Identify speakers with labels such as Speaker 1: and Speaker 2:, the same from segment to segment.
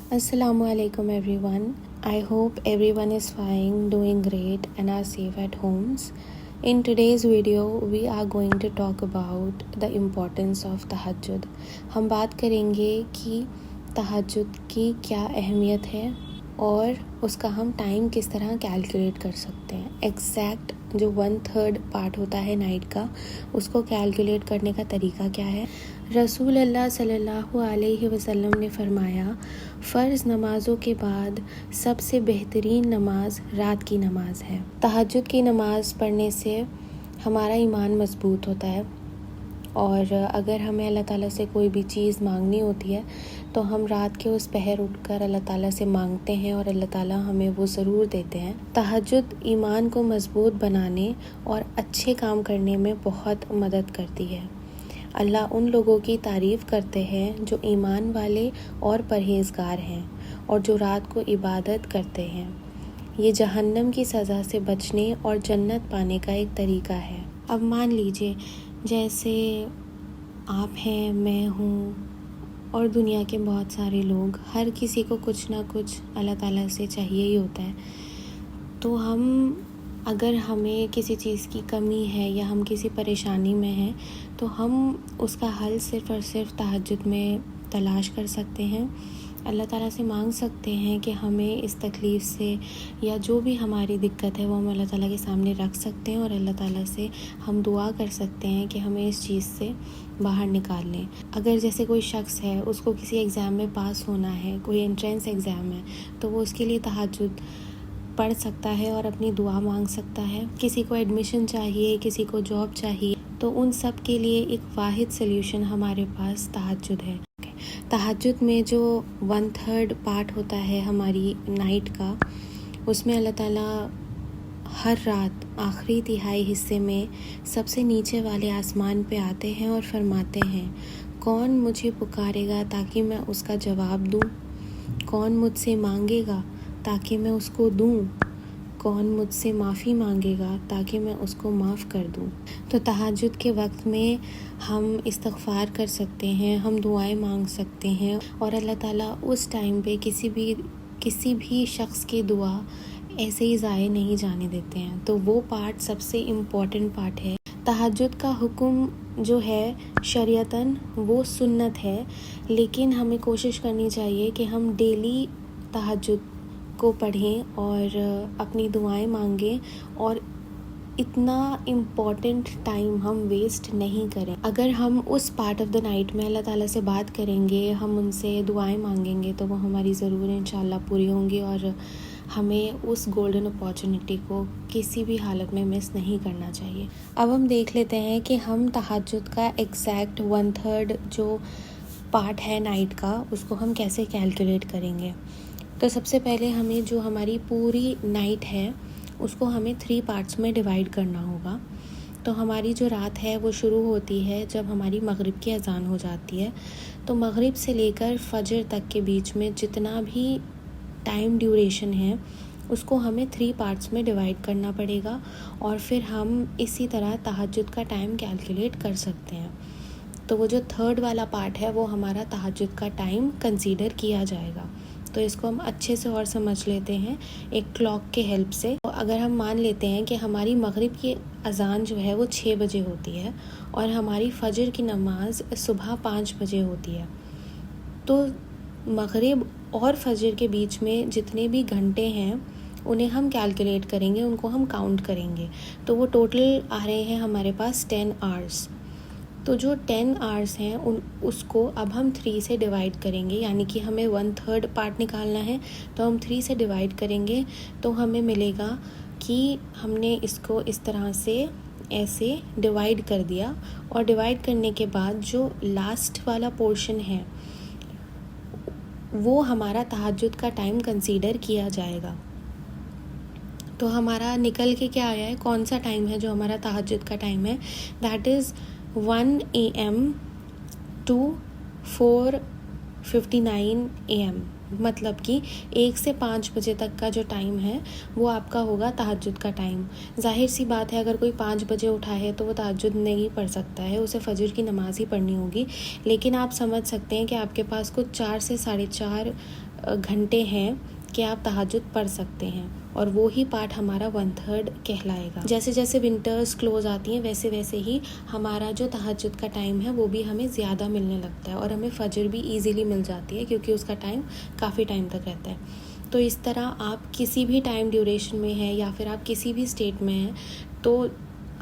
Speaker 1: Assalamu alaikum everyone. I hope everyone is fine, doing great and are safe at homes. In today's video we are going to talk about the importance of tahajjud. हम बात करेंगे कि तहज्जुद की क्या अहमियत है और उसका हम टाइम किस तरह कैलकुलेट कर सकते हैं. एग्जैक्ट जो 1/3 पार्ट होता है नाइट का, उसको कैलकुलेट करने का तरीका क्या है. रसूल अल्लाह सल्लल्लाहु अलैहि वसल्लम ने फरमाया, फ़र्ज़ नमाज़ों के बाद सबसे बेहतरीन नमाज रात की नमाज है. तहज्जुद की नमाज़ पढ़ने से हमारा ईमान मज़बूत होता है और अगर हमें अल्लाह ताला से कोई भी चीज़ मांगनी होती है तो हम रात के उस पहर उठकर अल्लाह ताला से मांगते हैं और अल्लाह ताला हमें वो ज़रूर देते हैं. तहज्जुद ईमान को मज़बूत बनाने और अच्छे काम करने में बहुत मदद करती है. अल्लाह उन लोगों की तारीफ़ करते हैं जो ईमान वाले और परहेज़गार हैं और जो रात को इबादत करते हैं. ये जहन्नम की सज़ा से बचने और जन्नत पाने का एक तरीका है. अब मान लीजिए जैसे आप हैं, मैं हूँ और दुनिया के बहुत सारे लोग, हर किसी को कुछ ना कुछ अल्लाह ताला से चाहिए ही होता है. तो अगर हमें किसी चीज़ की कमी है या हम किसी परेशानी में हैं तो हम उसका हल सिर्फ़ और सिर्फ तहज्जुद में तलाश कर सकते हैं. अल्लाह ताला से मांग सकते हैं कि हमें इस तकलीफ़ से या जो भी हमारी दिक्कत है वो हम अल्लाह ताला के सामने रख सकते हैं और अल्लाह ताला से हम दुआ कर सकते हैं कि हमें इस चीज़ से बाहर निकाल लें. अगर जैसे कोई शख्स है, उसको किसी एग्ज़ाम में पास होना है, कोई एंट्रेंस एग्ज़ाम है, तो वो उसके लिए तहज्जुद पढ़ सकता है और अपनी दुआ मांग सकता है. किसी को एडमिशन चाहिए, किसी को जॉब चाहिए, तो उन सब के लिए एक वाहिद सल्यूशन हमारे पास तहज्जुद है. तहज्जुद में जो 1/3 पार्ट होता है हमारी नाइट का, उसमें अल्लाह ताला हर रात आखिरी तिहाई हिस्से में सबसे नीचे वाले आसमान पे आते हैं और फरमाते हैं, कौन मुझे पुकारेगा ताकि मैं उसका जवाब दूँ, कौन मुझसे मांगेगा ताकि मैं उसको दूँ, कौन मुझसे माफ़ी मांगेगा ताकि मैं उसको माफ़ कर दूँ. तो तहज्जुद के वक्त में हम इस्तिग़फ़ार कर सकते हैं, हम दुआएं मांग सकते हैं और अल्लाह ताला उस टाइम पे किसी भी शख्स की दुआ ऐसे ही ज़ाये नहीं जाने देते हैं. तो वो पार्ट सबसे इम्पॉर्टेंट पार्ट है. तहज्जुद का हुक्म जो है शरीयतन वो सुन्नत है, लेकिन हमें कोशिश करनी चाहिए कि हम डेली तहज्जुद को पढ़ें और अपनी दुआएं मांगें और इतना इम्पॉर्टेंट टाइम हम वेस्ट नहीं करें. अगर हम उस पार्ट ऑफ द नाइट में अल्लाह ताला से बात करेंगे, हम उनसे दुआएं मांगेंगे, तो वो हमारी ज़रूर इंशाल्लाह पूरी होंगी और हमें उस गोल्डन अपॉर्चुनिटी को किसी भी हालत में मिस नहीं करना चाहिए. अब हम देख लेते हैं कि हम तहज्जुद का एग्जैक्ट 1/3 जो पार्ट है नाइट का, उसको हम कैसे कैलकुलेट करेंगे. तो सबसे पहले हमें जो हमारी पूरी नाइट है उसको हमें 3 पार्ट्स में डिवाइड करना होगा. तो हमारी जो रात है वो शुरू होती है जब हमारी मगरिब की अज़ान हो जाती है. तो मगरिब से लेकर फजर तक के बीच में जितना भी टाइम ड्यूरेशन है उसको हमें 3 पार्ट्स में डिवाइड करना पड़ेगा और फिर हम इसी तरह तहज्जुद का टाइम कैलकुलेट कर सकते हैं. तो वो जो 3rd वाला पार्ट है वो हमारा तहज्जुद का टाइम कंसीडर किया जाएगा. तो इसको हम अच्छे से और समझ लेते हैं एक क्लॉक के हेल्प से. तो अगर हम मान लेते हैं कि हमारी मगरिब की अज़ान जो है वो 6 बजे होती है और हमारी फजर की नमाज सुबह 5 बजे होती है, तो मगरिब और फजर के बीच में जितने भी घंटे हैं उन्हें हम कैलकुलेट करेंगे, उनको हम काउंट करेंगे. तो वो टोटल आ रहे हैं हमारे पास 10 आवर्स. तो जो 10 आवर्स हैं उसको अब हम 3 से डिवाइड करेंगे, यानी कि हमें 1/3 पार्ट निकालना है तो हम 3 से डिवाइड करेंगे. तो हमें मिलेगा कि हमने इसको इस तरह से ऐसे डिवाइड कर दिया और डिवाइड करने के बाद जो लास्ट वाला पोर्शन है वो हमारा तहज्जुद का टाइम कंसीडर किया जाएगा. तो हमारा निकल के क्या आया है, कौन सा टाइम है जो हमारा तहज्जुद का टाइम है, that is 1 AM to 4 59 AM، مطلب کہ 1 سے 5 بجے تک کا جو ٹائم ہے وہ آپ کا ہوگا تہجد کا ٹائم۔ ظاہر سی بات ہے اگر کوئی 5 بجے اٹھا ہے تو وہ تہجد نہیں پڑھ سکتا ہے، اسے فجر کی نماز ہی پڑھنی ہوگی، لیکن آپ سمجھ سکتے ہیں کہ آپ کے پاس کچھ 4 سے 4.5 گھنٹے ہیں کہ آپ تہجد پڑھ سکتے ہیں، اور وہی پارٹ ہمارا 1/3 کہلائے گا۔ جیسے جیسے ونٹرز کلوز آتی ہیں ویسے ویسے ہی ہمارا جو تہجد کا ٹائم ہے وہ بھی ہمیں زیادہ ملنے لگتا ہے، اور ہمیں فجر بھی ایزیلی مل جاتی ہے کیونکہ اس کا ٹائم کافی ٹائم تک رہتا ہے۔ تو اس طرح آپ کسی بھی ٹائم ڈیوریشن میں ہیں یا پھر آپ کسی بھی اسٹیٹ میں ہیں تو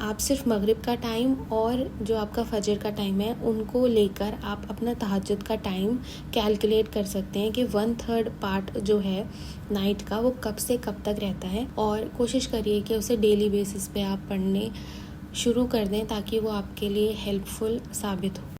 Speaker 1: آپ صرف مغرب کا ٹائم اور جو آپ کا فجر کا ٹائم ہے ان کو لے کر آپ اپنا تہجد کا ٹائم کیلکولیٹ کر سکتے ہیں کہ 1/3 پارٹ جو ہے نائٹ کا وہ کب سے کب تک رہتا ہے، اور کوشش کریے کہ اسے ڈیلی بیسس پہ آپ پڑھنے شروع کر دیں تاکہ وہ آپ کے لیے ہیلپ فل ثابت ہو۔